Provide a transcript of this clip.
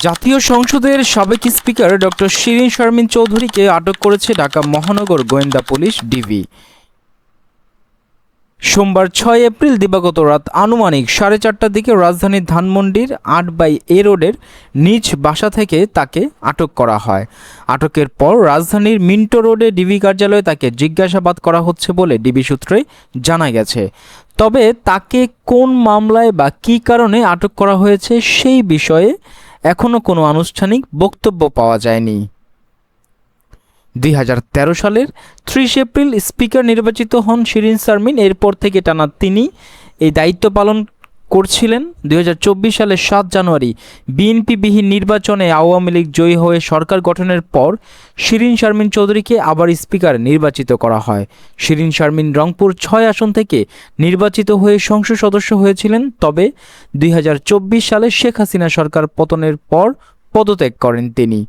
জাতীয় সংসদের সাবেক স্পিকার ডক্টর শিরীন শারমিন চৌধুরীকে আটক করেছে ঢাকা মহানগর গোয়েন্দা পুলিশ ডিবি। সোমবার ৬ এপ্রিল দিবাগত রাত আনুমানিক 4:30টার দিকে রাজধানীর ধানমন্ডির ৮/এ রোডের নিজ বাসা থেকে তাকে আটক করা হয়। আটকের পর রাজধানীর মিন্টো রোডে ডিবি কার্যালয়ে তাকে জিজ্ঞাসাবাদ করা হচ্ছে বলে ডিবি সূত্রে জানা গেছে। তবে তাকে কোন মামলায় বা কী কারণে আটক করা হয়েছে সেই বিষয়ে এখনও কোনো আনুষ্ঠানিক বক্তব্য পাওয়া যায়নি। ২০১৩ সালের ৩০ এপ্রিল স্পিকার নির্বাচিত হন শিরীন শারমিন। এরপর থেকে টানা তিনি এই দায়িত্ব পালন করছিলেন। ২০২৪ সালের ৭ জানুয়ারি বিএনপিবিহীন নির্বাচনে আওয়ামী লীগ জয়ী হয়ে সরকার গঠনের পর শিরীন শারমিন চৌধুরীকে আবার স্পিকার নির্বাচিত করা হয়। শিরীন শারমিন রংপুর ৬ আসন থেকে নির্বাচিত হয়ে সংসদ সদস্য হয়েছিলেন। তবে ২০২৪ সালে শেখ হাসিনা সরকার পতনের পর পদত্যাগ করেন তিনি।